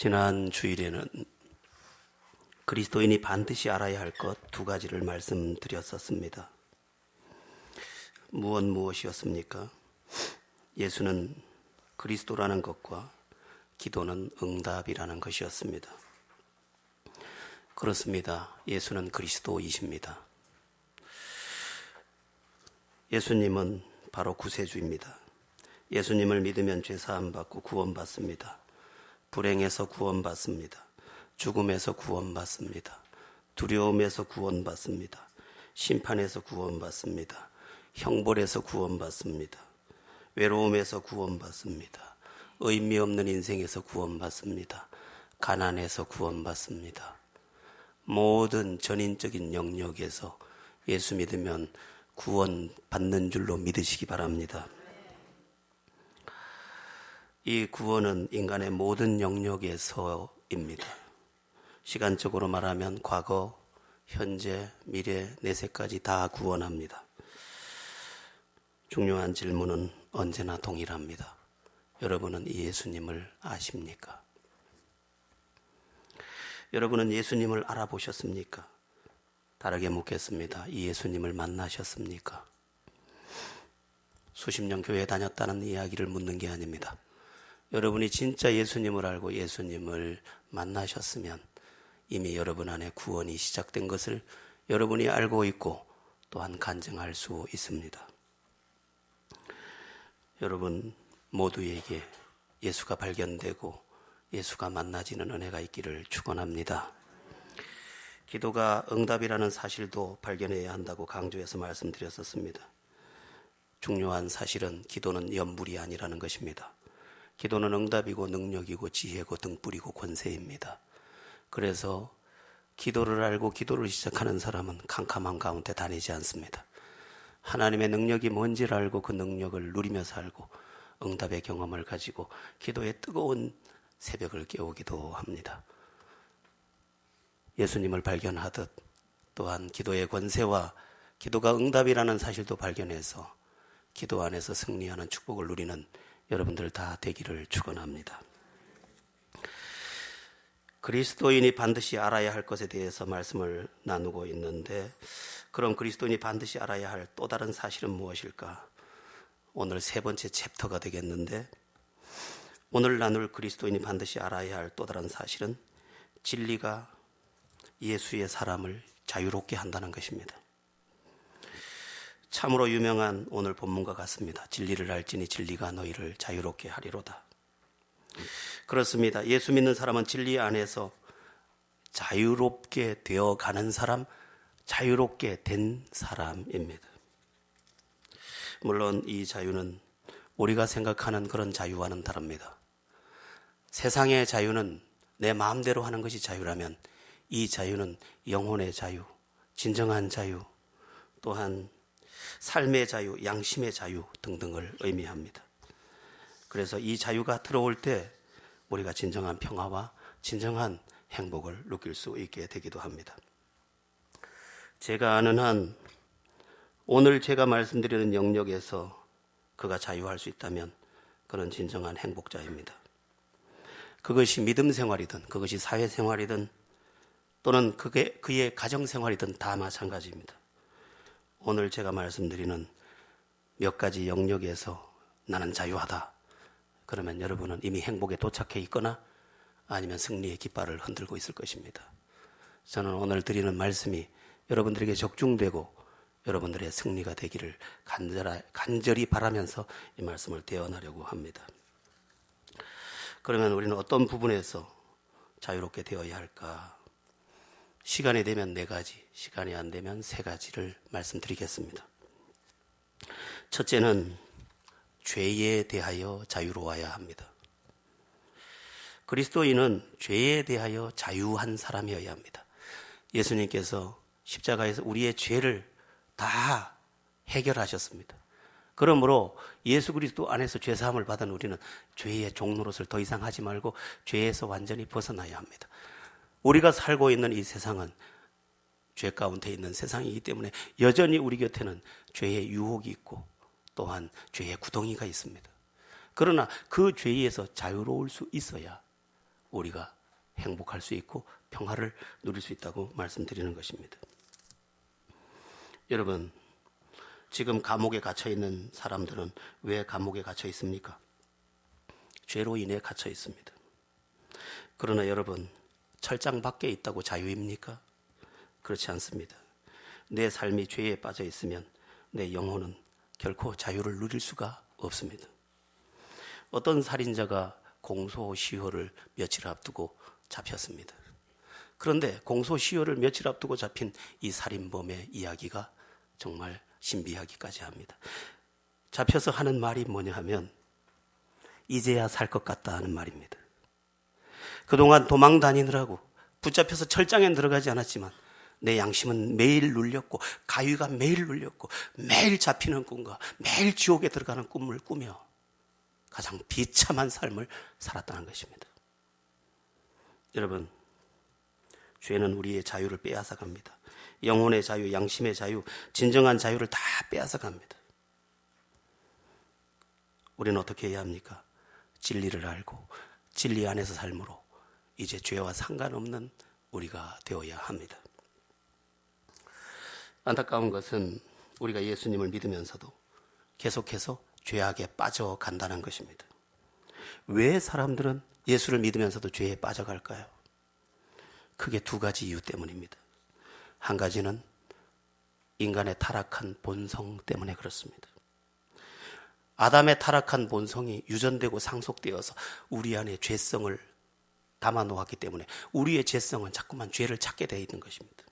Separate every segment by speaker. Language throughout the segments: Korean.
Speaker 1: 지난 주일에는 그리스도인이 반드시 알아야 할 것 두 가지를 말씀드렸었습니다. 무엇이었습니까? 예수는 그리스도라는 것과 기도는 응답이라는 것이었습니다. 그렇습니다. 예수는 그리스도이십니다. 예수님은 바로 구세주입니다. 예수님을 믿으면 죄사함 받고 구원받습니다. 불행에서 구원받습니다. 죽음에서 구원받습니다. 두려움에서 구원받습니다. 심판에서 구원받습니다. 형벌에서 구원받습니다. 외로움에서 구원받습니다. 의미 없는 인생에서 구원받습니다. 가난에서 구원받습니다. 모든 전인적인 영역에서 예수 믿으면 구원받는 줄로 믿으시기 바랍니다. 이 구원은 인간의 모든 영역에서입니다. 시간적으로 말하면 과거, 현재, 미래, 내세까지 다 구원합니다. 중요한 질문은 언제나 동일합니다. 여러분은 이 예수님을 아십니까? 여러분은 예수님을 알아보셨습니까? 다르게 묻겠습니다. 이 예수님을 만나셨습니까? 수십 년 교회 다녔다는 이야기를 묻는 게 아닙니다. 여러분이 진짜 예수님을 알고 예수님을 만나셨으면 이미 여러분 안에 구원이 시작된 것을 여러분이 알고 있고 또한 간증할 수 있습니다. 여러분 모두에게 예수가 발견되고 예수가 만나지는 은혜가 있기를 축원합니다. 기도가 응답이라는 사실도 발견해야 한다고 강조해서 말씀드렸었습니다. 중요한 사실은 기도는 연불이 아니라는 것입니다. 기도는 응답이고 능력이고 지혜고 등불이고 권세입니다. 그래서 기도를 알고 기도를 시작하는 사람은 캄캄한 가운데 다니지 않습니다. 하나님의 능력이 뭔지를 알고 그 능력을 누리며 살고 응답의 경험을 가지고 기도의 뜨거운 새벽을 깨우기도 합니다. 예수님을 발견하듯 또한 기도의 권세와 기도가 응답이라는 사실도 발견해서 기도 안에서 승리하는 축복을 누리는 여러분들 다 되기를 축원합니다. 그리스도인이 반드시 알아야 할 것에 대해서 말씀을 나누고 있는데, 그럼 그리스도인이 반드시 알아야 할 또 다른 사실은 무엇일까? 오늘 세 번째 챕터가 되겠는데, 오늘 나눌 그리스도인이 반드시 알아야 할 또 다른 사실은 진리가 예수의 사람을 자유롭게 한다는 것입니다. 참으로 유명한 오늘 본문과 같습니다. 진리를 알지니 진리가 너희를 자유롭게 하리로다. 그렇습니다. 예수 믿는 사람은 진리 안에서 자유롭게 되어가는 사람, 자유롭게 된 사람입니다. 물론 이 자유는 우리가 생각하는 그런 자유와는 다릅니다. 세상의 자유는 내 마음대로 하는 것이 자유라면 이 자유는 영혼의 자유, 진정한 자유, 또한 삶의 자유, 양심의 자유 등등을 의미합니다. 그래서 이 자유가 들어올 때 우리가 진정한 평화와 진정한 행복을 느낄 수 있게 되기도 합니다. 제가 아는 한 오늘 제가 말씀드리는 영역에서 그가 자유할 수 있다면 그는 진정한 행복자입니다. 그것이 믿음 생활이든 그것이 사회 생활이든 또는 그의 가정 생활이든 다 마찬가지입니다. 오늘 제가 말씀드리는 몇 가지 영역에서 나는 자유하다. 그러면 여러분은 이미 행복에 도착해 있거나 아니면 승리의 깃발을 흔들고 있을 것입니다. 저는 오늘 드리는 말씀이 여러분들에게 적중되고 여러분들의 승리가 되기를 간절히 바라면서 이 말씀을 대언하려고 합니다. 그러면 우리는 어떤 부분에서 자유롭게 되어야 할까? 시간이 되면 4가지, 시간이 안 되면 3가지를 말씀드리겠습니다. 첫째는 죄에 대하여 자유로워야 합니다. 그리스도인은 죄에 대하여 자유한 사람이어야 합니다. 예수님께서 십자가에서 우리의 죄를 다 해결하셨습니다. 그러므로 예수 그리스도 안에서 죄사함을 받은 우리는 죄의 종노릇을 더 이상 하지 말고 죄에서 완전히 벗어나야 합니다. 우리가 살고 있는 이 세상은 죄 가운데 있는 세상이기 때문에 여전히 우리 곁에는 죄의 유혹이 있고 또한 죄의 구덩이가 있습니다. 그러나 그 죄에서 자유로울 수 있어야 우리가 행복할 수 있고 평화를 누릴 수 있다고 말씀드리는 것입니다. 여러분, 지금 감옥에 갇혀 있는 사람들은 왜 감옥에 갇혀 있습니까? 죄로 인해 갇혀 있습니다. 그러나 여러분, 철장 밖에 있다고 자유입니까? 그렇지 않습니다. 내 삶이 죄에 빠져 있으면 내 영혼은 결코 자유를 누릴 수가 없습니다. 어떤 살인자가 공소시효를 며칠 앞두고 잡혔습니다. 그런데 공소시효를 며칠 앞두고 잡힌 이 살인범의 이야기가 정말 신비하기까지 합니다. 잡혀서 하는 말이 뭐냐 하면 이제야 살 것 같다 하는 말입니다. 그동안 도망 다니느라고 붙잡혀서 철장에 들어가지 않았지만 내 양심은 매일 눌렸고 가위가 매일 눌렸고 매일 잡히는 꿈과 매일 지옥에 들어가는 꿈을 꾸며 가장 비참한 삶을 살았다는 것입니다. 여러분, 죄는 우리의 자유를 빼앗아 갑니다. 영혼의 자유, 양심의 자유, 진정한 자유를 다 빼앗아 갑니다. 우리는 어떻게 해야 합니까? 진리를 알고 진리 안에서 삶으로 이제 죄와 상관없는 우리가 되어야 합니다. 안타까운 것은 우리가 예수님을 믿으면서도 계속해서 죄악에 빠져간다는 것입니다. 왜 사람들은 예수를 믿으면서도 죄에 빠져갈까요? 크게 두 가지 이유 때문입니다. 한 가지는 인간의 타락한 본성 때문에 그렇습니다. 아담의 타락한 본성이 유전되고 상속되어서 우리 안에 죄성을 담아 놓았기 때문에 우리의 죄성은 자꾸만 죄를 찾게 되어 있는 것입니다.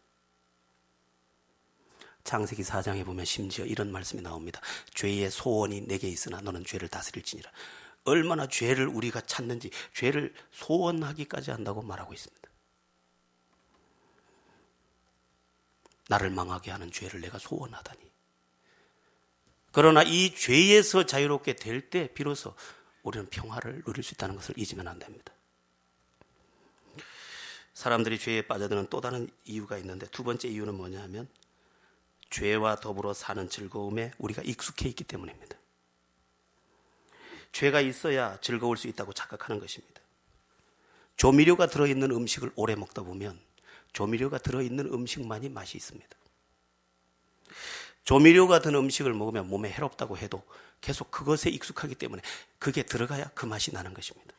Speaker 1: 창세기 4장에 보면 심지어 이런 말씀이 나옵니다. 죄의 소원이 내게 있으나 너는 죄를 다스릴지니라. 얼마나 죄를 우리가 찾는지 죄를 소원하기까지 한다고 말하고 있습니다. 나를 망하게 하는 죄를 내가 소원하다니. 그러나 이 죄에서 자유롭게 될 때 비로소 우리는 평화를 누릴 수 있다는 것을 잊으면 안 됩니다. 사람들이 죄에 빠져드는 또 다른 이유가 있는데 두 번째 이유는 뭐냐 하면 죄와 더불어 사는 즐거움에 우리가 익숙해 있기 때문입니다. 죄가 있어야 즐거울 수 있다고 착각하는 것입니다. 조미료가 들어있는 음식을 오래 먹다 보면 조미료가 들어있는 음식만이 맛이 있습니다. 조미료가 든 음식을 먹으면 몸에 해롭다고 해도 계속 그것에 익숙하기 때문에 그게 들어가야 그 맛이 나는 것입니다.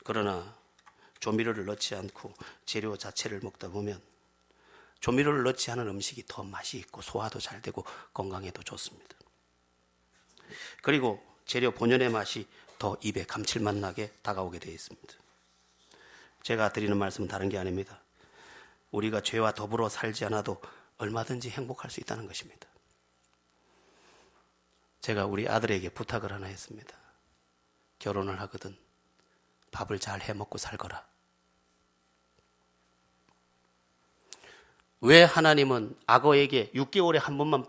Speaker 1: 그러나 조미료를 넣지 않고 재료 자체를 먹다 보면 조미료를 넣지 않은 음식이 더 맛이 있고 소화도 잘 되고 건강에도 좋습니다. 그리고 재료 본연의 맛이 더 입에 감칠맛 나게 다가오게 되어 있습니다. 제가 드리는 말씀은 다른 게 아닙니다. 우리가 죄와 더불어 살지 않아도 얼마든지 행복할 수 있다는 것입니다. 제가 우리 아들에게 부탁을 하나 했습니다. 결혼을 하거든 밥을 잘 해먹고 살거라. 왜 하나님은 악어에게 6개월에 한 번만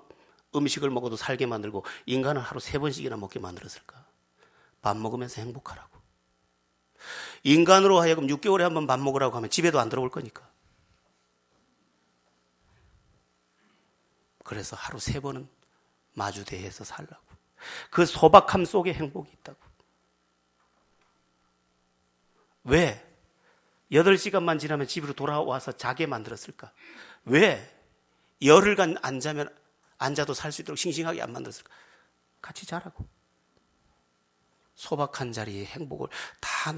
Speaker 1: 음식을 먹어도 살게 만들고 인간은 하루 3번씩이나 먹게 만들었을까? 밥 먹으면서 행복하라고. 인간으로 하여금 6개월에 한 번 밥 먹으라고 하면 집에도 안 들어올 거니까. 그래서 하루 3번은 마주대해서 살라고. 그 소박함 속에 행복이 있다고. 왜 8시간만 지나면 집으로 돌아와서 자게 만들었을까? 왜 열흘간 앉아도 살 수 있도록 싱싱하게 안 만들었을까? 같이 자라고. 소박한 자리에 행복을 다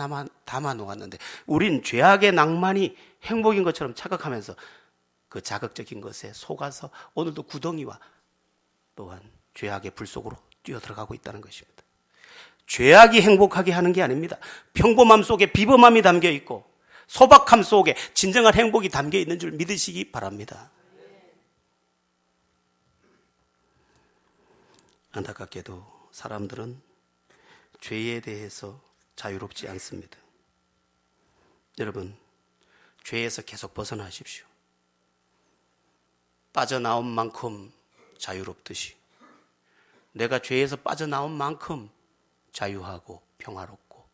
Speaker 1: 담아 놓았는데 우린 죄악의 낭만이 행복인 것처럼 착각하면서 그 자극적인 것에 속아서 오늘도 구덩이와 또한 죄악의 불 속으로 뛰어들어가고 있다는 것입니다. 죄악이 행복하게 하는 게 아닙니다. 평범함 속에 비범함이 담겨 있고 소박함 속에 진정한 행복이 담겨 있는 줄 믿으시기 바랍니다. 안타깝게도 사람들은 죄에 대해서 자유롭지 않습니다. 여러분, 죄에서 계속 벗어나십시오. 빠져나온 만큼 자유롭듯이 내가 죄에서 빠져나온 만큼 자유하고 평화롭고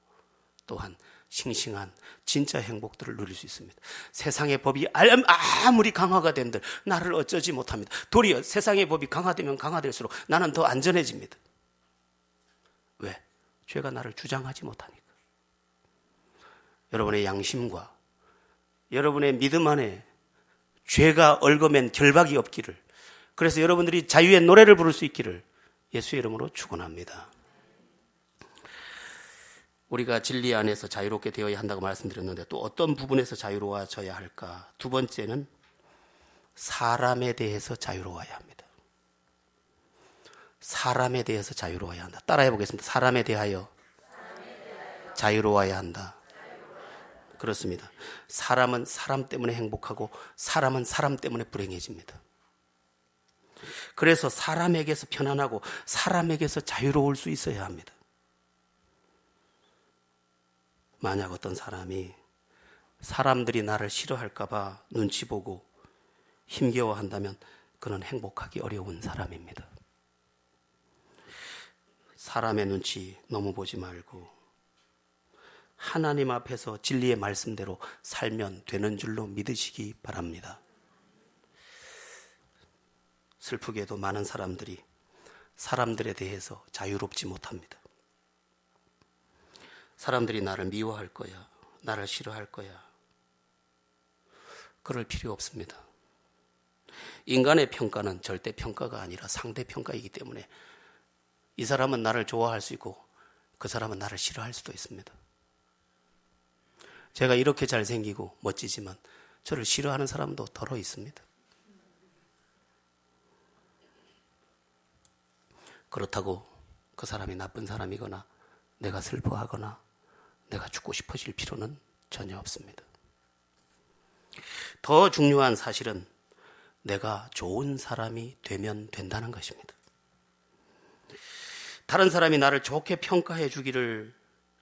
Speaker 1: 또한 싱싱한 진짜 행복들을 누릴 수 있습니다. 세상의 법이 아무리 강화가 된들 나를 어쩌지 못합니다. 도리어 세상의 법이 강화되면 강화될수록 나는 더 안전해집니다. 왜? 죄가 나를 주장하지 못하니까. 여러분의 양심과 여러분의 믿음 안에 죄가 얽어맨 결박이 없기를, 그래서 여러분들이 자유의 노래를 부를 수 있기를 예수의 이름으로 축원합니다. 우리가 진리 안에서 자유롭게 되어야 한다고 말씀드렸는데 또 어떤 부분에서 자유로워져야 할까? 두 번째는 사람에 대해서 자유로워야 합니다. 사람에 대해서 자유로워야 한다. 따라해 보겠습니다. 사람에 대하여 자유로워야 한다. 그렇습니다. 사람은 사람 때문에 행복하고 사람은 사람 때문에 불행해집니다. 그래서 사람에게서 편안하고 사람에게서 자유로울 수 있어야 합니다. 만약 어떤 사람이 사람들이 나를 싫어할까 봐 눈치 보고 힘겨워한다면 그는 행복하기 어려운 사람입니다. 사람의 눈치 너무 보지 말고 하나님 앞에서 진리의 말씀대로 살면 되는 줄로 믿으시기 바랍니다. 슬프게도 많은 사람들이 사람들에 대해서 자유롭지 못합니다. 사람들이 나를 미워할 거야, 나를 싫어할 거야. 그럴 필요 없습니다. 인간의 평가는 절대 평가가 아니라 상대 평가이기 때문에 이 사람은 나를 좋아할 수 있고 그 사람은 나를 싫어할 수도 있습니다. 제가 이렇게 잘생기고 멋지지만 저를 싫어하는 사람도 더러 있습니다. 그렇다고 그 사람이 나쁜 사람이거나 내가 슬퍼하거나 내가 죽고 싶어질 필요는 전혀 없습니다. 더 중요한 사실은 내가 좋은 사람이 되면 된다는 것입니다. 다른 사람이 나를 좋게 평가해 주기를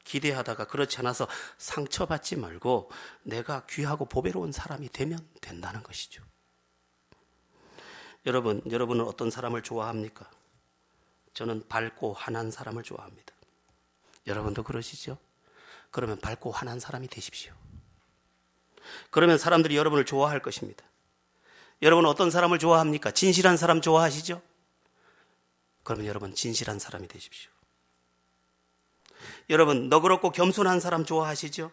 Speaker 1: 기대하다가 그렇지 않아서 상처받지 말고 내가 귀하고 보배로운 사람이 되면 된다는 것이죠. 여러분은 어떤 사람을 좋아합니까? 저는 밝고 환한 사람을 좋아합니다. 여러분도 그러시죠? 그러면 밝고 환한 사람이 되십시오. 그러면 사람들이 여러분을 좋아할 것입니다. 여러분은 어떤 사람을 좋아합니까? 진실한 사람 좋아하시죠? 그러면 여러분 진실한 사람이 되십시오. 여러분 너그럽고 겸손한 사람 좋아하시죠?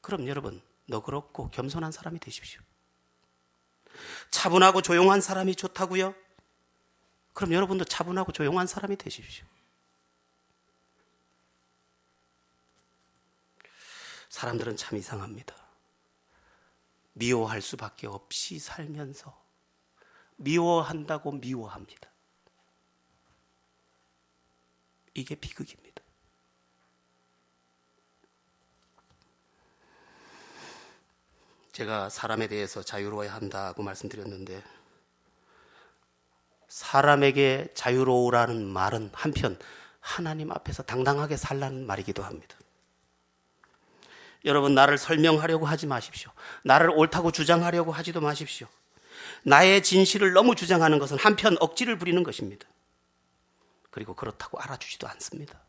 Speaker 1: 그럼 여러분 너그럽고 겸손한 사람이 되십시오. 차분하고 조용한 사람이 좋다고요? 그럼 여러분도 차분하고 조용한 사람이 되십시오. 사람들은 참 이상합니다. 미워할 수밖에 없이 살면서 미워한다고 미워합니다. 이게 비극입니다. 제가 사람에 대해서 자유로워야 한다고 말씀드렸는데 사람에게 자유로우라는 말은 한편 하나님 앞에서 당당하게 살라는 말이기도 합니다. 여러분 나를 설명하려고 하지 마십시오. 나를 옳다고 주장하려고 하지도 마십시오. 나의 진실을 너무 주장하는 것은 한편 억지를 부리는 것입니다. 그리고 그렇다고 알아주지도 않습니다.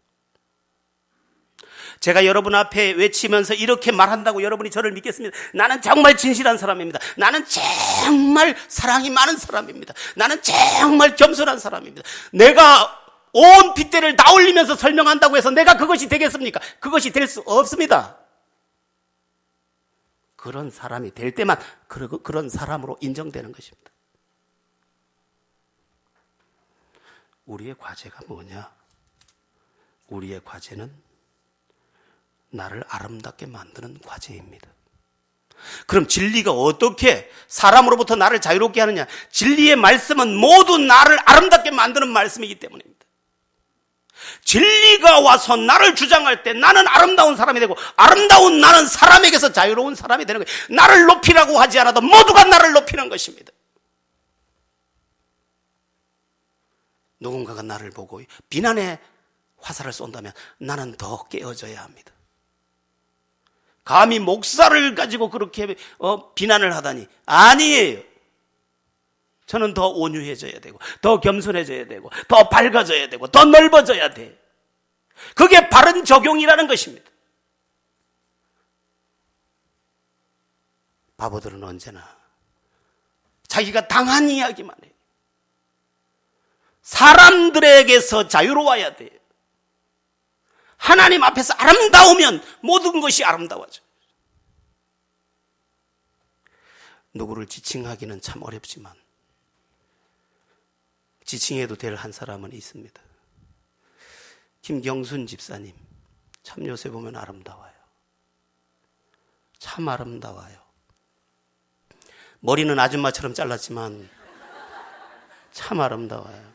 Speaker 1: 제가 여러분 앞에 외치면서 이렇게 말한다고 여러분이 저를 믿겠습니다. 나는 정말 진실한 사람입니다. 나는 정말 사랑이 많은 사람입니다. 나는 정말 겸손한 사람입니다. 내가 온 빗대를 다 올리면서 설명한다고 해서 내가 그것이 되겠습니까? 그것이 될 수 없습니다. 그런 사람이 될 때만 그런 사람으로 인정되는 것입니다. 우리의 과제가 뭐냐? 우리의 과제는 나를 아름답게 만드는 과제입니다. 그럼 진리가 어떻게 사람으로부터 나를 자유롭게 하느냐? 진리의 말씀은 모두 나를 아름답게 만드는 말씀이기 때문입니다. 진리가 와서 나를 주장할 때 나는 아름다운 사람이 되고 아름다운 나는 사람에게서 자유로운 사람이 되는 거예요. 나를 높이라고 하지 않아도 모두가 나를 높이는 것입니다. 누군가가 나를 보고 비난의 화살을 쏜다면 나는 더 깨어져야 합니다. 감히 목사를 가지고 그렇게 비난을 하다니 아니에요. 저는 더 온유해져야 되고 더 겸손해져야 되고 더 밝아져야 되고 더 넓어져야 돼. 그게 바른 적용이라는 것입니다. 바보들은 언제나 자기가 당한 이야기만 해요. 사람들에게서 자유로워야 돼요. 하나님 앞에서 아름다우면 모든 것이 아름다워져. 누구를 지칭하기는 참 어렵지만 지칭해도 될 한 사람은 있습니다. 김경순 집사님, 참 요새 보면 아름다워요. 참 아름다워요. 머리는 아줌마처럼 잘랐지만 참 아름다워요.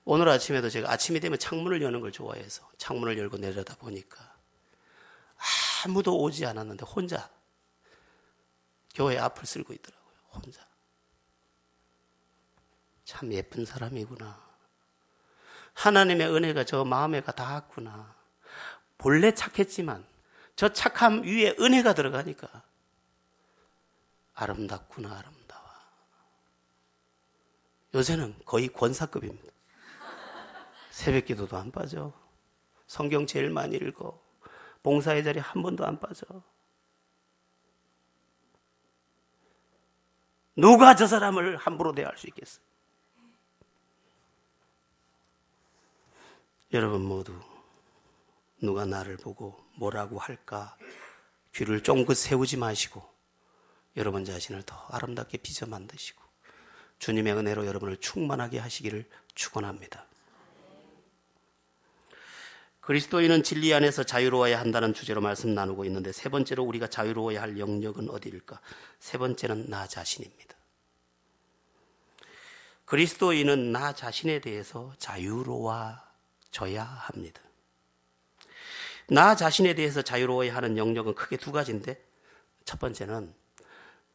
Speaker 1: 오늘 아침에도 제가 아침이 되면 창문을 여는 걸 좋아해서 창문을 열고 내려다 보니까 아무도 오지 않았는데 혼자 교회 앞을 쓸고 있더라고요. 혼자. 참 예쁜 사람이구나. 하나님의 은혜가 저 마음에가 닿았구나. 본래 착했지만 저 착함 위에 은혜가 들어가니까 아름답구나, 아름다워. 요새는 거의 권사급입니다. 새벽 기도도 안 빠져. 성경 제일 많이 읽어. 봉사의 자리 한 번도 안 빠져. 누가 저 사람을 함부로 대할 수 있겠어요? 여러분 모두 누가 나를 보고 뭐라고 할까 귀를 쫑긋 세우지 마시고 여러분 자신을 더 아름답게 빚어 만드시고 주님의 은혜로 여러분을 충만하게 하시기를 축원합니다. 그리스도인은 진리 안에서 자유로워야 한다는 주제로 말씀 나누고 있는데 세 번째로 우리가 자유로워야 할 영역은 어디일까? 세 번째는 나 자신입니다. 그리스도인은 나 자신에 대해서 자유로워져야 합니다. 나 자신에 대해서 자유로워야 하는 영역은 크게 두 가지인데 첫 번째는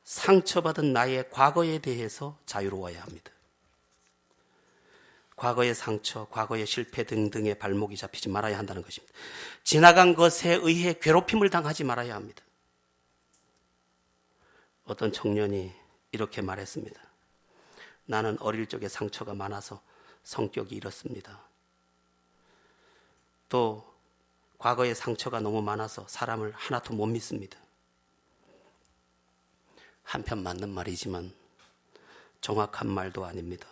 Speaker 1: 상처받은 나의 과거에 대해서 자유로워야 합니다. 과거의 상처, 과거의 실패 등등의 발목이 잡히지 말아야 한다는 것입니다. 지나간 것에 의해 괴롭힘을 당하지 말아야 합니다. 어떤 청년이 이렇게 말했습니다. 나는 어릴 적에 상처가 많아서 성격이 이렇습니다. 또 과거의 상처가 너무 많아서 사람을 하나도 못 믿습니다. 한편 맞는 말이지만 정확한 말도 아닙니다.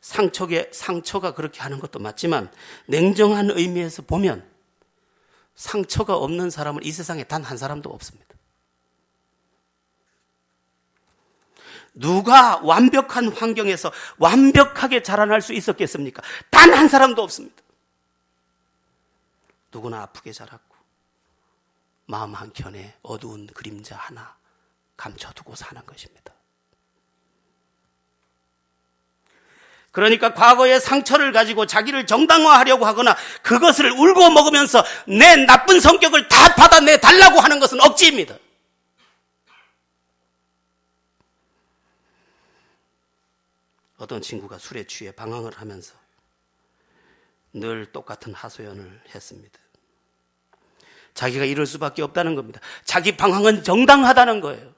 Speaker 1: 상처가 그렇게 하는 것도 맞지만 냉정한 의미에서 보면 상처가 없는 사람은 이 세상에 단 한 사람도 없습니다. 누가 완벽한 환경에서 완벽하게 자라날 수 있었겠습니까? 단 한 사람도 없습니다. 누구나 아프게 자랐고 마음 한켠에 어두운 그림자 하나 감춰두고 사는 것입니다. 그러니까 과거의 상처를 가지고 자기를 정당화하려고 하거나 그것을 울고 먹으면서 내 나쁜 성격을 다 받아내 달라고 하는 것은 억지입니다. 어떤 친구가 술에 취해 방황을 하면서 늘 똑같은 하소연을 했습니다. 자기가 이럴 수밖에 없다는 겁니다. 자기 방황은 정당하다는 거예요.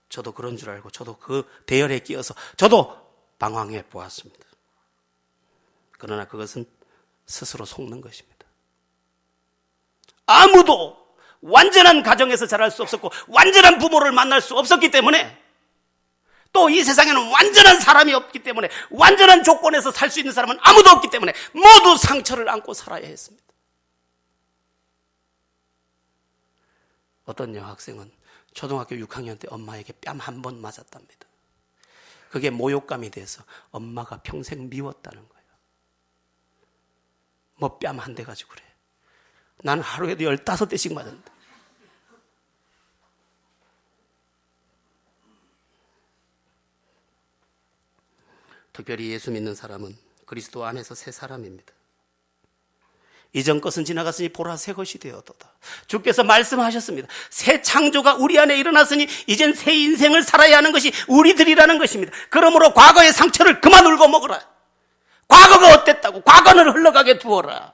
Speaker 1: 저도 그런 줄 알고 저도 그 대열에 끼어서 저도 방황해 보았습니다. 그러나 그것은 스스로 속는 것입니다. 아무도 완전한 가정에서 자랄 수 없었고 완전한 부모를 만날 수 없었기 때문에 또 이 세상에는 완전한 사람이 없기 때문에 완전한 조건에서 살 수 있는 사람은 아무도 없기 때문에 모두 상처를 안고 살아야 했습니다. 어떤 여학생은 초등학교 6학년 때 엄마에게 뺨 한 번 맞았답니다. 그게 모욕감이 돼서 엄마가 평생 미웠다는 거예요. 뭐 뺨 한 대 가지고 그래. 난 하루에도 15대씩 맞았는데. 특별히 예수 믿는 사람은 그리스도 안에서 새 사람입니다. 이전 것은 지나갔으니 보라 새 것이 되었도다. 주께서 말씀하셨습니다. 새 창조가 우리 안에 일어났으니 이젠 새 인생을 살아야 하는 것이 우리들이라는 것입니다. 그러므로 과거의 상처를 그만 울고 먹어라. 과거가 어땠다고 과거는 흘러가게 두어라.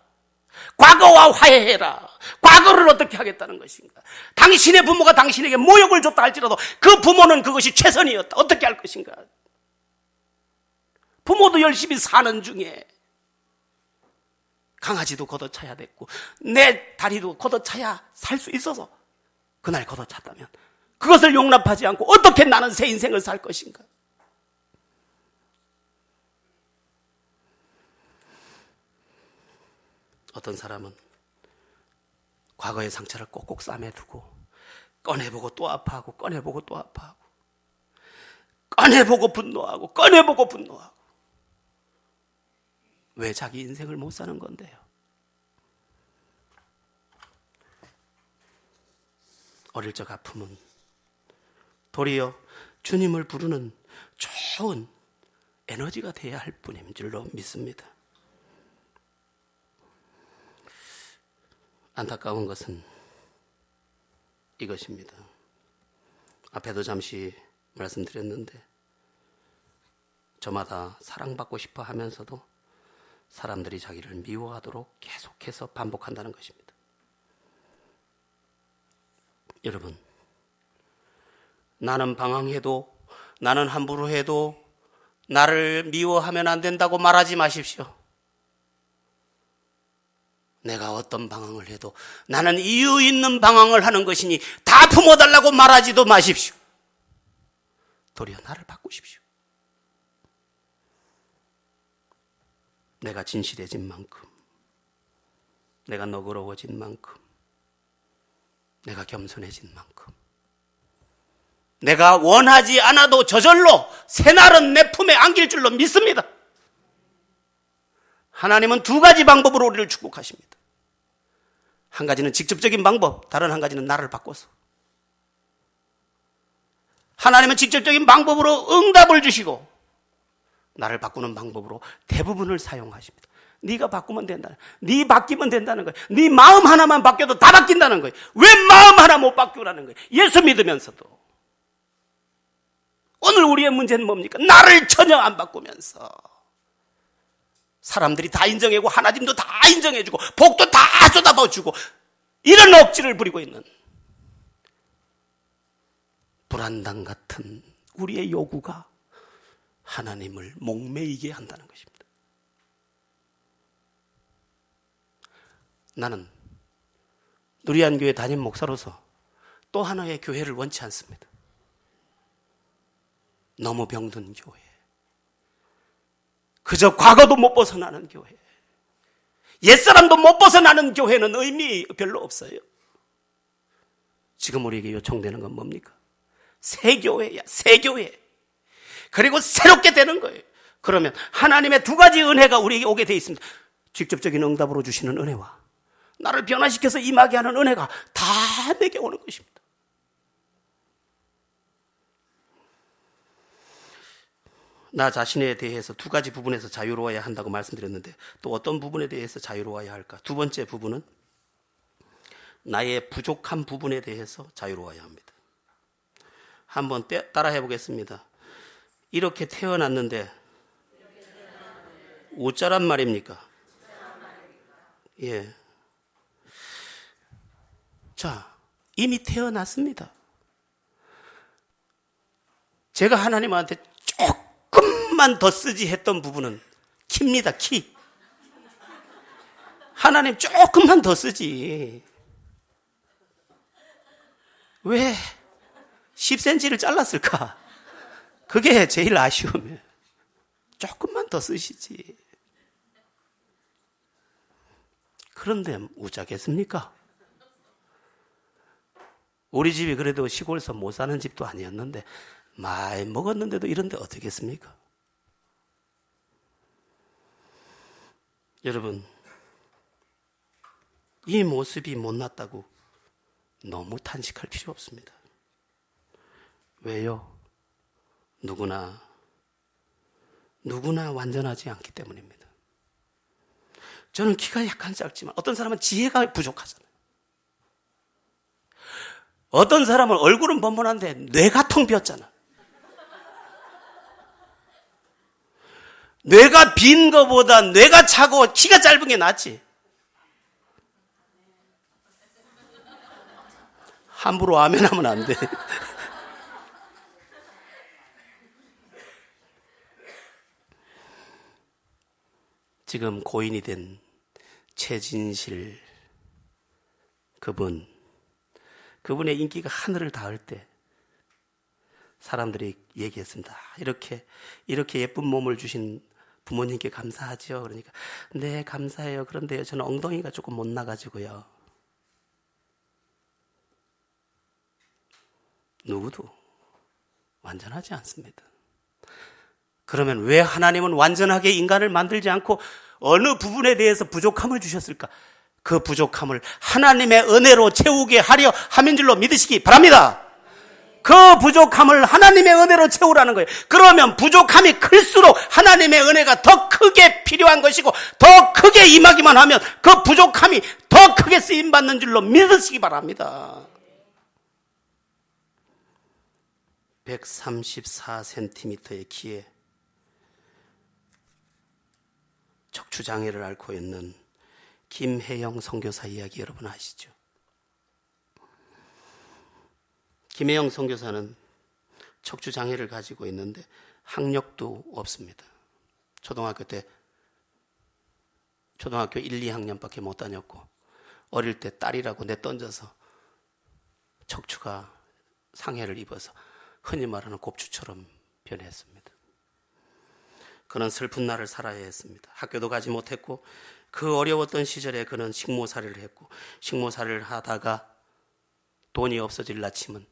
Speaker 1: 과거와 화해해라. 과거를 어떻게 하겠다는 것인가. 당신의 부모가 당신에게 모욕을 줬다 할지라도 그 부모는 그것이 최선이었다. 어떻게 할 것인가. 부모도 열심히 사는 중에 강아지도 걷어차야 됐고 내 다리도 걷어차야 살 수 있어서 그날 걷어찼다면 그것을 용납하지 않고 어떻게 나는 새 인생을 살 것인가. 어떤 사람은 과거의 상처를 꼭꼭 싸매두고 꺼내보고 또 아파하고 꺼내보고 또 아파하고 꺼내보고 분노하고 꺼내보고 분노하고. 왜 자기 인생을 못 사는 건데요? 어릴 적 아픔은 도리어 주님을 부르는 좋은 에너지가 되어야 할 뿐인 줄로 믿습니다. 안타까운 것은 이것입니다. 앞에도 잠시 말씀드렸는데 저마다 사랑받고 싶어 하면서도 사람들이 자기를 미워하도록 계속해서 반복한다는 것입니다. 여러분, 나는 방황해도, 나는 함부로 해도 나를 미워하면 안 된다고 말하지 마십시오. 내가 어떤 방황을 해도 나는 이유 있는 방황을 하는 것이니 다 품어달라고 말하지도 마십시오. 도리어 나를 바꾸십시오. 내가 진실해진 만큼, 내가 너그러워진 만큼, 내가 겸손해진 만큼, 내가 원하지 않아도 저절로 새날은 내 품에 안길 줄로 믿습니다. 하나님은 두 가지 방법으로 우리를 축복하십니다. 한 가지는 직접적인 방법, 다른 한 가지는 나를 바꿔서. 하나님은 직접적인 방법으로 응답을 주시고 나를 바꾸는 방법으로 대부분을 사용하십니다. 네가 바꾸면 된다는, 네 바뀌면 된다는 거예요. 네 마음 하나만 바뀌어도 다 바뀐다는 거예요. 왜 마음 하나 못 바꾸라는 거예요? 예수 믿으면서도. 오늘 우리의 문제는 뭡니까? 나를 전혀 안 바꾸면서 사람들이 다 인정해주고 하나님도 다 인정해주고 복도 다 쏟아부어주고 이런 억지를 부리고 있는 불안당 같은 우리의 요구가 하나님을 목매이게 한다는 것입니다. 나는 누리안교회 담임 목사로서 또 하나의 교회를 원치 않습니다. 너무 병든 교회, 그저 과거도 못 벗어나는 교회, 옛사람도 못 벗어나는 교회는 의미 별로 없어요. 지금 우리에게 요청되는 건 뭡니까? 새 교회야, 새 교회. 그리고 새롭게 되는 거예요. 그러면 하나님의 두 가지 은혜가 우리에게 오게 되어 있습니다. 직접적인 응답으로 주시는 은혜와 나를 변화시켜서 임하게 하는 은혜가 다 내게 오는 것입니다. 나 자신에 대해서 두 가지 부분에서 자유로워야 한다고 말씀드렸는데 또 어떤 부분에 대해서 자유로워야 할까? 두 번째 부분은 나의 부족한 부분에 대해서 자유로워야 합니다. 한번 따라해 보겠습니다. 이렇게 태어났는데 어쩌란 말입니까? 예. 자, 이미 태어났습니다. 제가 하나님한테 조금만 더 쓰지 했던 부분은 키입니다, 키. 하나님 조금만 더 쓰지. 왜 10cm를 잘랐을까? 그게 제일 아쉬움이에요. 조금만 더 쓰시지. 그런데 우짜겠습니까? 우리 집이 그래도 시골에서 못 사는 집도 아니었는데 많이 먹었는데도 이런데 어떻겠습니까? 여러분, 이 모습이 못났다고 너무 탄식할 필요 없습니다. 왜요? 누구나 완전하지 않기 때문입니다. 저는 키가 약간 작지만 어떤 사람은 지혜가 부족하잖아요. 어떤 사람은 얼굴은 번번한데 뇌가 텅 비었잖아. 뇌가 빈 거보다 뇌가 차고 키가 짧은 게 낫지. 함부로 아멘하면 안 돼. 지금 고인이 된 최진실 그분의 인기가 하늘을 닿을 때 사람들이 얘기했습니다. 이렇게 예쁜 몸을 주신 부모님께 감사하죠. 그러니까 네, 감사해요. 그런데요, 저는 엉덩이가 조금 못 나가지고요. 누구도 완전하지 않습니다. 그러면 왜 하나님은 완전하게 인간을 만들지 않고 어느 부분에 대해서 부족함을 주셨을까? 그 부족함을 하나님의 은혜로 채우게 하려 함인 줄로 믿으시기 바랍니다. 그 부족함을 하나님의 은혜로 채우라는 거예요. 그러면 부족함이 클수록 하나님의 은혜가 더 크게 필요한 것이고 더 크게 임하기만 하면 그 부족함이 더 크게 쓰임받는 줄로 믿으시기 바랍니다. 134cm의 키에 척추장애를 앓고 있는 김혜영 선교사 이야기 여러분 아시죠? 김혜영 선교사는 척추장애를 가지고 있는데 학력도 없습니다. 초등학교 1, 2학년밖에 못 다녔고 어릴 때 딸이라고 내던져서 척추가 상해를 입어서 흔히 말하는 곱추처럼 변했습니다. 그는 슬픈 날을 살아야 했습니다. 학교도 가지 못했고 그 어려웠던 시절에 그는 식모살이를 했고 식모살이를 하다가 돈이 없어질 나침은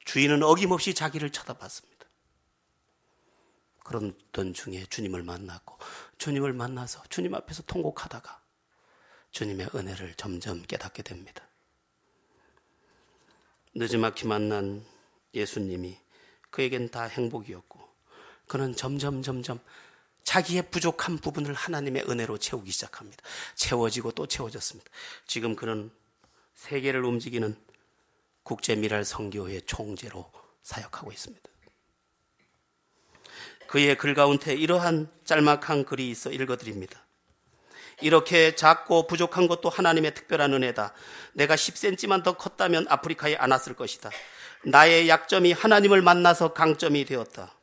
Speaker 1: 주인은 어김없이 자기를 쳐다봤습니다. 그러던 중에 주님을 만났고 주님을 만나서 주님 앞에서 통곡하다가 주님의 은혜를 점점 깨닫게 됩니다. 늦지막히 만난 예수님이 그에겐 다 행복이었고 그는 점점 자기의 부족한 부분을 하나님의 은혜로 채우기 시작합니다. 채워지고 또 채워졌습니다. 지금 그는 세계를 움직이는 국제미랄 선교회 총재로 사역하고 있습니다. 그의 글 가운데 이러한 짤막한 글이 있어 읽어드립니다. 이렇게 작고 부족한 것도 하나님의 특별한 은혜다. 내가 10cm만 더 컸다면 아프리카에 안 왔을 것이다. 나의 약점이 하나님을 만나서 강점이 되었다.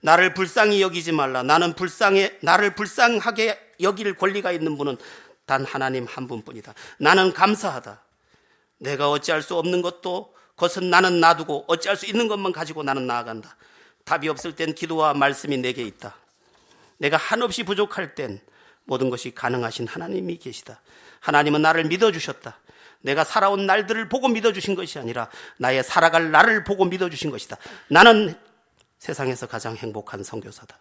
Speaker 1: 나를 불쌍히 여기지 말라. 나를 불쌍하게 여길 권리가 있는 분은 단 하나님 한 분뿐이다. 나는 감사하다. 내가 어찌할 수 없는 것은 나는 놔두고 어찌할 수 있는 것만 가지고 나는 나아간다. 답이 없을 땐 기도와 말씀이 내게 있다. 내가 한없이 부족할 땐 모든 것이 가능하신 하나님이 계시다. 하나님은 나를 믿어주셨다. 내가 살아온 날들을 보고 믿어주신 것이 아니라 나의 살아갈 날을 보고 믿어주신 것이다. 나는 세상에서 가장 행복한 선교사다.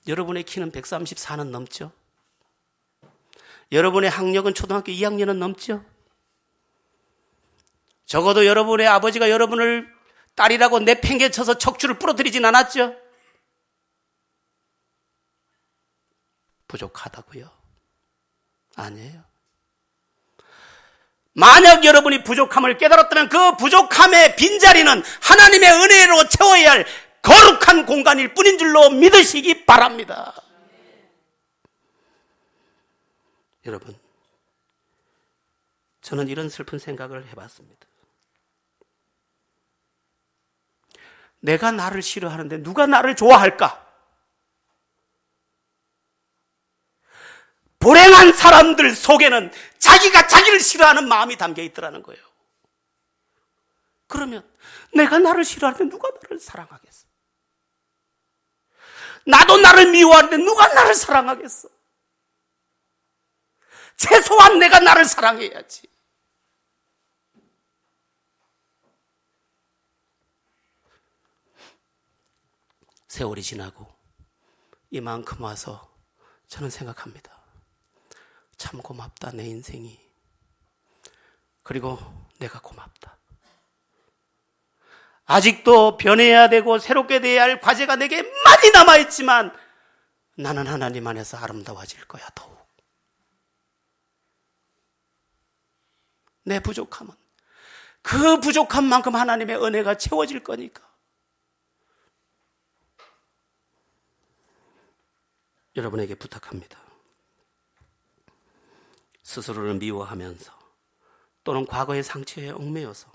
Speaker 1: 여러분의 키는 134는 넘죠? 여러분의 학력은 초등학교 2학년은 넘죠? 적어도 여러분의 아버지가 여러분을 딸이라고 내팽개쳐서 척추를 부러뜨리진 않았죠? 부족하다고요? 아니에요. 만약 여러분이 부족함을 깨달았다면 그 부족함의 빈자리는 하나님의 은혜로 채워야 할 거룩한 공간일 뿐인 줄로 믿으시기 바랍니다. 여러분, 저는 이런 슬픈 생각을 해봤습니다. 내가 나를 싫어하는데 누가 나를 좋아할까? 불행한 사람들 속에는 자기가 자기를 싫어하는 마음이 담겨 있더라는 거예요. 그러면 내가 나를 싫어하는데 누가 나를 사랑하겠어? 나도 나를 미워하는데 누가 나를 사랑하겠어? 최소한 내가 나를 사랑해야지. 세월이 지나고 이만큼 와서 저는 생각합니다. 참 고맙다, 내 인생이. 그리고 내가 고맙다. 아직도 변해야 되고 새롭게 돼야 할 과제가 내게 많이 남아있지만 나는 하나님 안에서 아름다워질 거야, 더욱. 내 부족함은 그 부족함만큼 하나님의 은혜가 채워질 거니까. 여러분에게 부탁합니다. 스스로를 미워하면서 또는 과거의 상처에 얽매여서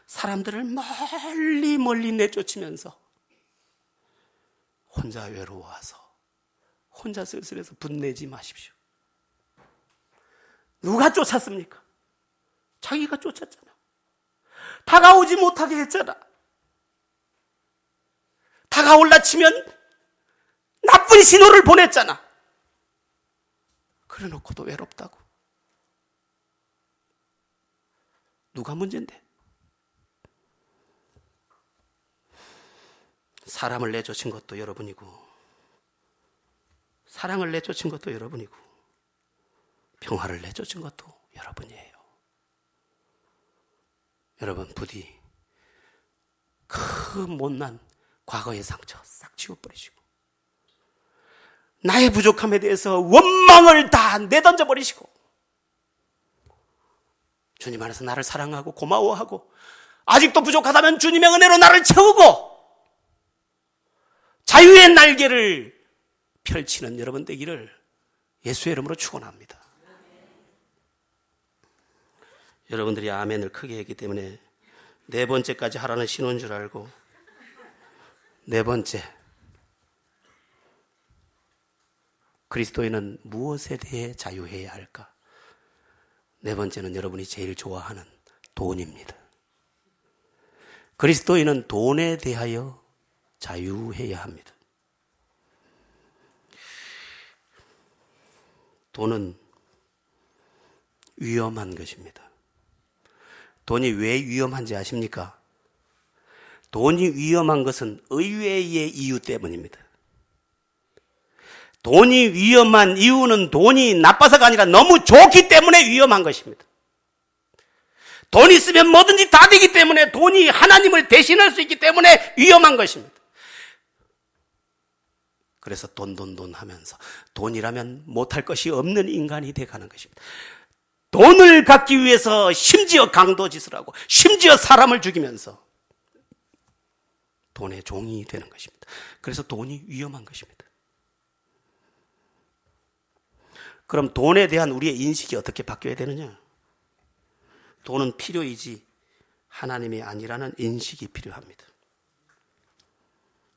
Speaker 1: 사람들을 멀리 내쫓으면서 혼자 외로워서 혼자 쓸쓸해서 분내지 마십시오. 누가 쫓았습니까? 자기가 쫓았잖아. 다가오지 못하게 했잖아. 다가올라 치면 나쁜 신호를 보냈잖아. 그래 놓고도 외롭다고. 누가 문제인데? 사람을 내쫓은 것도 여러분이고, 사랑을 내쫓은 것도 여러분이고, 평화를 내쫓은 것도 여러분이에요. 여러분, 부디 큰 못난 과거의 상처 싹 지워버리시고, 나의 부족함에 대해서 원망을 다 내던져 버리시고, 주님 안에서 나를 사랑하고 고마워하고, 아직도 부족하다면 주님의 은혜로 나를 채우고 자유의 날개를 펼치는 여러분 되기를 예수의 이름으로 축원합니다. 여러분들이 아멘을 크게 했기 때문에 네 번째까지 하라는 신호인 줄 알고, 네 번째, 그리스도인은 무엇에 대해 자유해야 할까? 네 번째는 여러분이 제일 좋아하는 돈입니다. 그리스도인은 돈에 대하여 자유해야 합니다. 돈은 위험한 것입니다. 돈이 왜 위험한지 아십니까? 돈이 위험한 것은 의외의 이유 때문입니다. 돈이 위험한 이유는 돈이 나빠서가 아니라 너무 좋기 때문에 위험한 것입니다. 돈 있으면 뭐든지 다 되기 때문에, 돈이 하나님을 대신할 수 있기 때문에 위험한 것입니다. 그래서 돈 하면서 돈이라면 못할 것이 없는 인간이 되어가는 것입니다. 돈을 갖기 위해서 심지어 강도짓을 하고 심지어 사람을 죽이면서 돈의 종이 되는 것입니다. 그래서 돈이 위험한 것입니다. 그럼 돈에 대한 우리의 인식이 어떻게 바뀌어야 되느냐? 돈은 필요이지 하나님이 아니라는 인식이 필요합니다.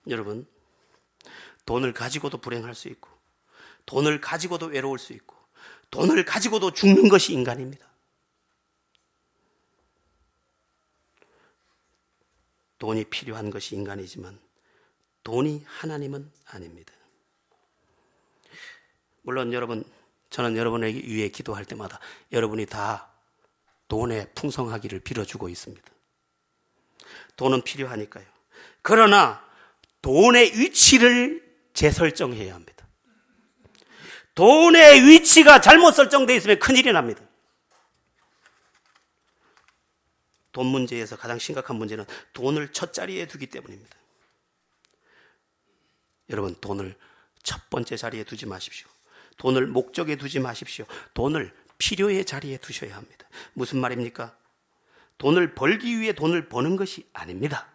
Speaker 1: 여러분, 돈을 가지고도 불행할 수 있고, 돈을 가지고도 외로울 수 있고, 돈을 가지고도 죽는 것이 인간입니다. 돈이 필요한 것이 인간이지만 돈이 하나님은 아닙니다. 물론 여러분, 저는 여러분에게 위해 기도할 때마다 여러분이 다 돈에 풍성하기를 빌어주고 있습니다. 돈은 필요하니까요. 그러나 돈의 위치를 재설정해야 합니다. 돈의 위치가 잘못 설정되어 있으면 큰일이 납니다. 돈 문제에서 가장 심각한 문제는 돈을 첫 자리에 두기 때문입니다. 여러분, 돈을 첫 번째 자리에 두지 마십시오. 돈을 목적에 두지 마십시오. 돈을 필요의 자리에 두셔야 합니다. 무슨 말입니까? 돈을 벌기 위해 돈을 버는 것이 아닙니다.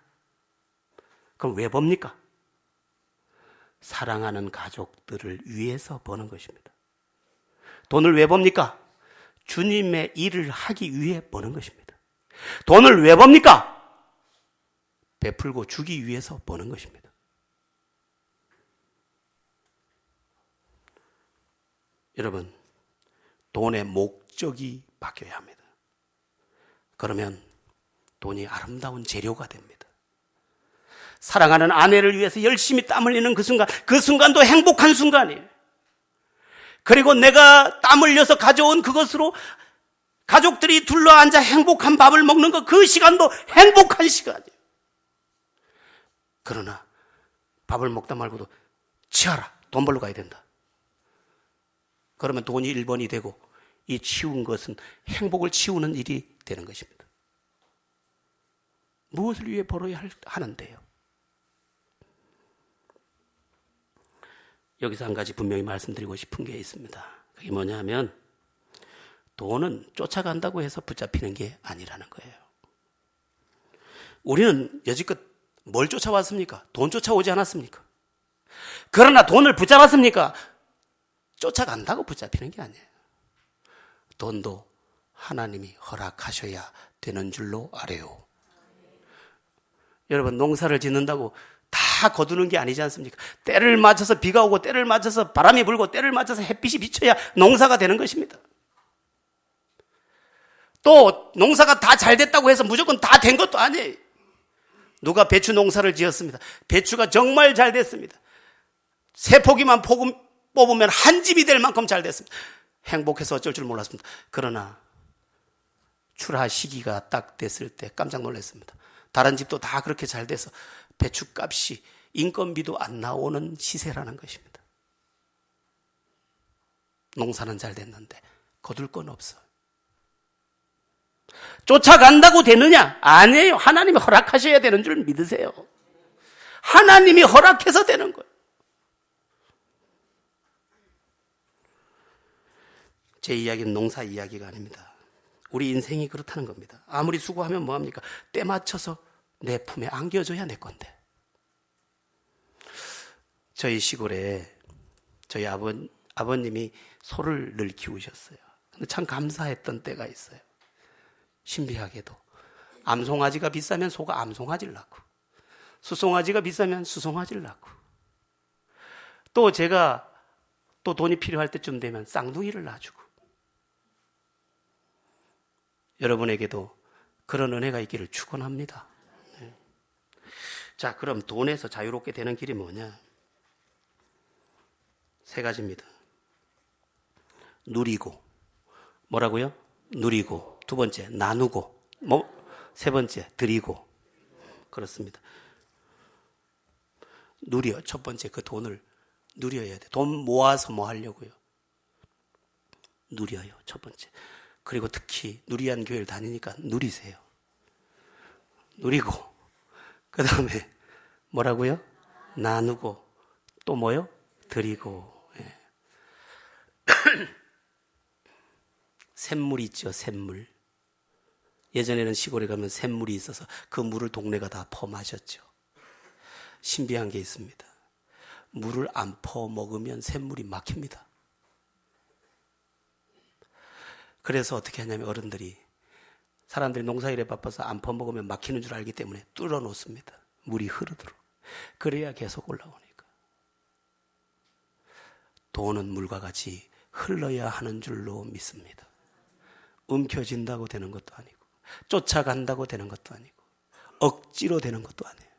Speaker 1: 그럼 왜 법니까? 사랑하는 가족들을 위해서 버는 것입니다. 돈을 왜 법니까? 주님의 일을 하기 위해 버는 것입니다. 돈을 왜 법니까? 베풀고 주기 위해서 버는 것입니다. 여러분, 돈의 목적이 바뀌어야 합니다. 그러면 돈이 아름다운 재료가 됩니다. 사랑하는 아내를 위해서 열심히 땀 흘리는 그 순간, 그 순간도 행복한 순간이에요. 그리고 내가 땀 흘려서 가져온 그것으로 가족들이 둘러앉아 행복한 밥을 먹는 것, 그 시간도 행복한 시간이에요. 그러나 밥을 먹다 말고도 치워라, 돈 벌러 가야 된다. 그러면 돈이 1번이 되고 이 치운 것은 행복을 치우는 일이 되는 것입니다. 무엇을 위해 벌어야 하는데요? 여기서 한 가지 분명히 말씀드리고 싶은 게 있습니다. 그게 뭐냐면 돈은 쫓아간다고 해서 붙잡히는 게 아니라는 거예요. 우리는 여지껏 뭘 쫓아왔습니까? 돈 쫓아오지 않았습니까? 그러나 돈을 붙잡았습니까? 쫓아간다고 붙잡히는 게 아니에요. 돈도 하나님이 허락하셔야 되는 줄로 아래요. 여러분, 농사를 짓는다고 다 거두는 게 아니지 않습니까? 때를 맞춰서 비가 오고 때를 맞춰서 바람이 불고 때를 맞춰서 햇빛이 비쳐야 농사가 되는 것입니다. 또 농사가 다 잘 됐다고 해서 무조건 다 된 것도 아니에요. 누가 배추 농사를 지었습니다. 배추가 정말 잘 됐습니다. 세 포기만 뽑으면 한 집이 될 만큼 잘 됐습니다. 행복해서 어쩔 줄 몰랐습니다. 그러나 출하 시기가 딱 됐을 때 깜짝 놀랐습니다. 다른 집도 다 그렇게 잘 돼서 배추값이 인건비도 안 나오는 시세라는 것입니다. 농사는 잘 됐는데 거둘 건 없어요. 쫓아간다고 되느냐? 아니에요. 하나님이 허락하셔야 되는 줄 믿으세요. 하나님이 허락해서 되는 거예요. 제 이야기는 농사 이야기가 아닙니다. 우리 인생이 그렇다는 겁니다. 아무리 수고하면 뭐합니까? 때 맞춰서 내 품에 안겨줘야 내 건데. 저희 시골에 저희 아버님이 소를 늘 키우셨어요. 근데 참 감사했던 때가 있어요. 신비하게도 암송아지가 비싸면 소가 암송아지를 낳고, 수송아지가 비싸면 수송아지를 낳고, 또 제가 또 돈이 필요할 때쯤 되면 쌍둥이를 낳아주고. 여러분에게도 그런 은혜가 있기를 축원합니다. 네. 자, 그럼 돈에서 자유롭게 되는 길이 뭐냐? 세 가지입니다. 누리고, 뭐라고요? 누리고, 두 번째 나누고, 세 번째 드리고. 그렇습니다. 누려, 첫 번째 그 돈을 누려야 돼. 돈 모아서 뭐 하려고요? 누려요, 첫 번째. 그리고 특히 누리한 교회를 다니니까 누리세요. 누리고, 그 다음에 뭐라고요? 나누고, 또 뭐요? 드리고. 예. 샘물 있죠, 샘물. 예전에는 시골에 가면 샘물이 있어서 그 물을 동네가 다 퍼마셨죠. 신비한 게 있습니다. 물을 안 퍼먹으면 샘물이 막힙니다. 그래서 어떻게 하냐면 어른들이, 사람들이 농사일에 바빠서 안 퍼먹으면 막히는 줄 알기 때문에 뚫어 놓습니다. 물이 흐르도록. 그래야 계속 올라오니까. 돈은 물과 같이 흘러야 하는 줄로 믿습니다. 움켜진다고 되는 것도 아니고, 쫓아간다고 되는 것도 아니고, 억지로 되는 것도 아니에요.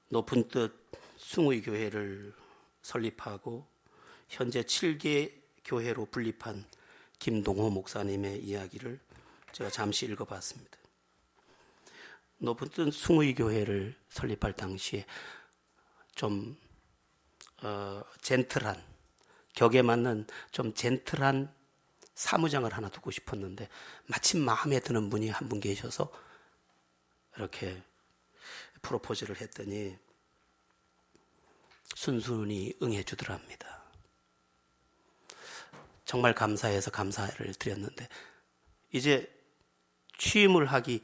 Speaker 1: 높은 뜻 숭의교회를 설립하고 현재 7개 교회로 분립한 김동호 목사님의 이야기를 제가 잠시 읽어봤습니다. 높은 뜻 숭의교회를 설립할 당시에 좀 젠틀한, 격에 맞는 좀 젠틀한 사무장을 하나 두고 싶었는데 마침 마음에 드는 분이 한 분 계셔서 이렇게 프로포즈를 했더니 순순히 응해 주더랍니다. 정말 감사해서 감사를 드렸는데 이제 취임을 하기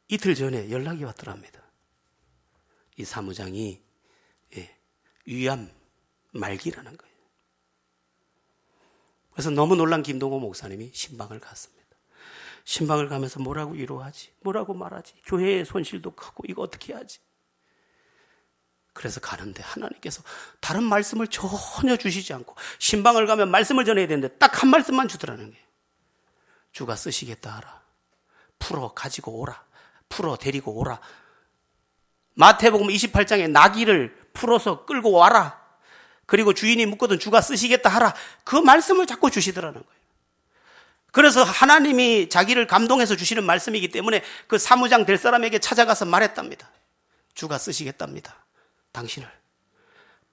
Speaker 1: 이틀 전에 연락이 왔더랍니다. 이 사무장이 위암 말기라는 거예요. 그래서 너무 놀란 김동호 목사님이 신방을 갔습니다. 신방을 가면서 뭐라고 위로하지? 뭐라고 말하지? 교회의 손실도 크고 이거 어떻게 하지? 그래서 가는데 하나님께서 다른 말씀을 전혀 주시지 않고, 신방을 가면 말씀을 전해야 되는데 딱 한 말씀만 주더라는 거예요. 주가 쓰시겠다 하라. 풀어 가지고 오라. 풀어 데리고 오라. 마태복음 28장에 나귀를 풀어서 끌고 와라. 그리고 주인이 묻거든 주가 쓰시겠다 하라. 그 말씀을 자꾸 주시더라는 거예요. 그래서 하나님이 자기를 감동해서 주시는 말씀이기 때문에 그 사무장 될 사람에게 찾아가서 말했답니다. 주가 쓰시겠답니다. 당신을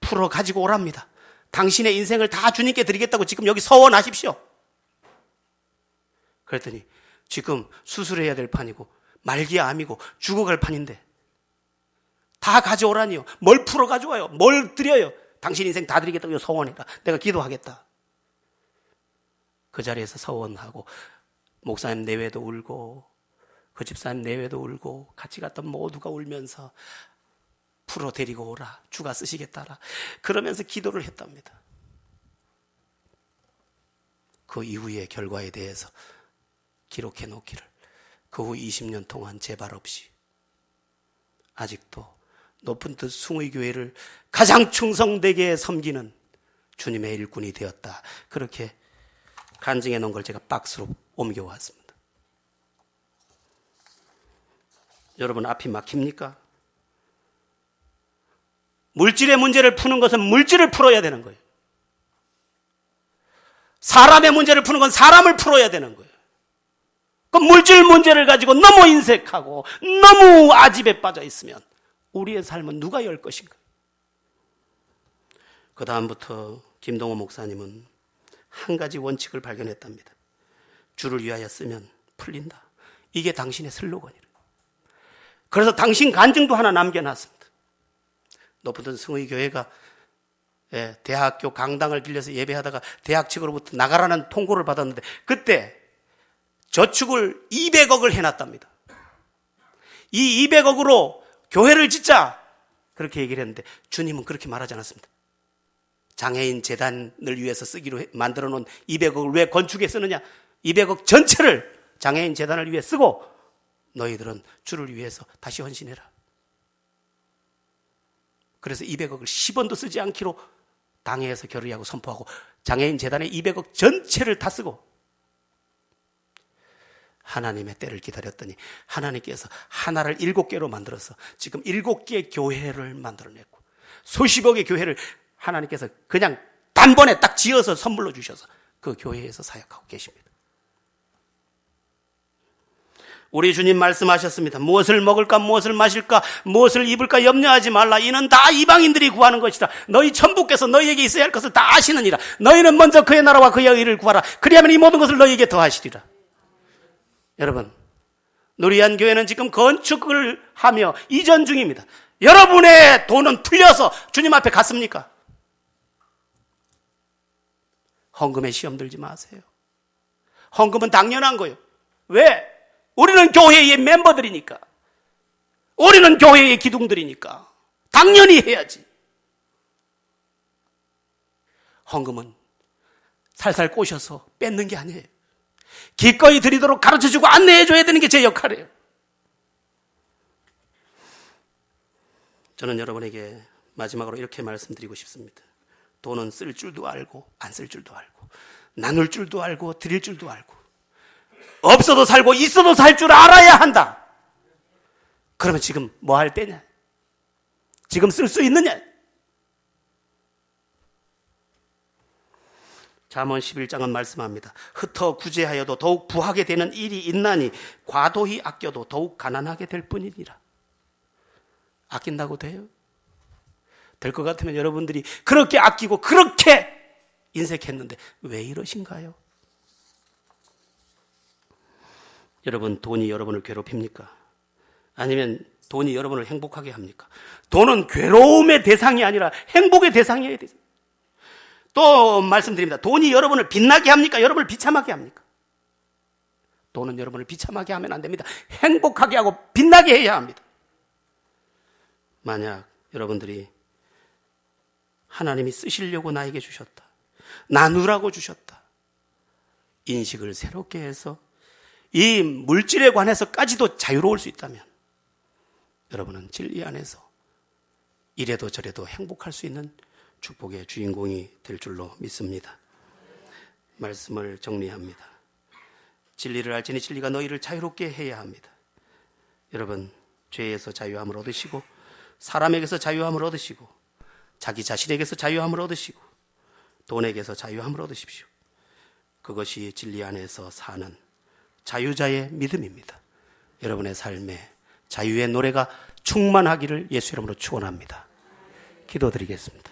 Speaker 1: 풀어 가지고 오랍니다. 당신의 인생을 다 주님께 드리겠다고 지금 여기 서원하십시오. 그랬더니 지금 수술해야 될 판이고 말기암이고 죽어갈 판인데 다 가져오라니요. 뭘 풀어 가져와요? 뭘 드려요? 당신 인생 다 드리겠다고 서원해라. 내가 기도하겠다. 그 자리에서 서원하고 목사님 내외도 울고 그 집사님 내외도 울고 같이 갔던 모두가 울면서 풀어 데리고 오라. 주가 쓰시겠다라. 그러면서 기도를 했답니다. 그 이후의 결과에 대해서 기록해 놓기를, 그 후 20년 동안 재발 없이 아직도 높은 뜻 숭의교회를 가장 충성되게 섬기는 주님의 일꾼이 되었다. 그렇게 간증해 놓은 걸 제가 박스로 옮겨왔습니다. 여러분, 앞이 막힙니까? 물질의 문제를 푸는 것은 물질을 풀어야 되는 거예요. 사람의 문제를 푸는 건 사람을 풀어야 되는 거예요. 그 물질 문제를 가지고 너무 인색하고 너무 아집에 빠져 있으면 우리의 삶은 누가 열 것인가? 그 다음부터 김동호 목사님은 한 가지 원칙을 발견했답니다. 주를 위하여 쓰면 풀린다. 이게 당신의 슬로건이에요. 그래서 당신 간증도 하나 남겨놨습니다. 높은 승의교회가 대학교 강당을 빌려서 예배하다가 대학 측으로부터 나가라는 통고를 받았는데 그때 저축을 200억을 해놨답니다. 이 200억으로 교회를 짓자 그렇게 얘기를 했는데 주님은 그렇게 말하지 않았습니다. 장애인 재단을 위해서 쓰기로 만들어 놓은 200억을 왜 건축에 쓰느냐? 200억 전체를 장애인 재단을 위해 쓰고 너희들은 주를 위해서 다시 헌신해라. 그래서 200억을 10원도 쓰지 않기로 당회에서 결의하고 선포하고 장애인 재단의 200억 전체를 다 쓰고 하나님의 때를 기다렸더니 하나님께서 하나를 7개로 만들어서 지금 7개의 교회를 만들어냈고 수십억의 교회를 하나님께서 그냥 단번에 딱 지어서 선물로 주셔서 그 교회에서 사역하고 계십니다. 우리 주님 말씀하셨습니다. 무엇을 먹을까 무엇을 마실까 무엇을 입을까 염려하지 말라. 이는 다 이방인들이 구하는 것이다. 너희 천부께서 너희에게 있어야 할 것을 다 아시느니라. 너희는 먼저 그의 나라와 그의 의를 구하라. 그리하면 이 모든 것을 너희에게 더하시리라. 여러분, 누리한 교회는 지금 건축을 하며 이전 중입니다. 여러분의 돈은 풀려서 주님 앞에 갔습니까? 헌금에 시험 들지 마세요. 헌금은 당연한 거예요. 왜? 우리는 교회의 멤버들이니까. 우리는 교회의 기둥들이니까. 당연히 해야지. 헌금은 살살 꼬셔서 뺏는 게 아니에요. 기꺼이 드리도록 가르쳐주고 안내해줘야 되는 게 제 역할이에요. 저는 여러분에게 마지막으로 이렇게 말씀드리고 싶습니다. 돈은 쓸 줄도 알고 안 쓸 줄도 알고 나눌 줄도 알고 드릴 줄도 알고 없어도 살고 있어도 살 줄 알아야 한다. 그러면 지금 뭐 할 때냐? 지금 쓸 수 있느냐? 잠언 11장은 말씀합니다. 흩어 구제하여도 더욱 부하게 되는 일이 있나니 과도히 아껴도 더욱 가난하게 될 뿐이니라. 아낀다고 돼요? 될 것 같으면 여러분들이 그렇게 아끼고 그렇게 인색했는데 왜 이러신가요? 여러분, 돈이 여러분을 괴롭힙니까? 아니면 돈이 여러분을 행복하게 합니까? 돈은 괴로움의 대상이 아니라 행복의 대상이어야 돼요. 또 말씀드립니다. 돈이 여러분을 빛나게 합니까? 여러분을 비참하게 합니까? 돈은 여러분을 비참하게 하면 안 됩니다. 행복하게 하고 빛나게 해야 합니다. 만약 여러분들이 하나님이 쓰시려고 나에게 주셨다, 나누라고 주셨다, 인식을 새롭게 해서 이 물질에 관해서까지도 자유로울 수 있다면 여러분은 진리 안에서 이래도 저래도 행복할 수 있는 축복의 주인공이 될 줄로 믿습니다. 말씀을 정리합니다. 진리를 알지니 진리가 너희를 자유롭게 해야 합니다. 여러분, 죄에서 자유함을 얻으시고 사람에게서 자유함을 얻으시고 자기 자신에게서 자유함을 얻으시고 돈에게서 자유함을 얻으십시오. 그것이 진리 안에서 사는 자유자의 믿음입니다. 여러분의 삶에 자유의 노래가 충만하기를 예수 이름으로 축원합니다. 기도드리겠습니다.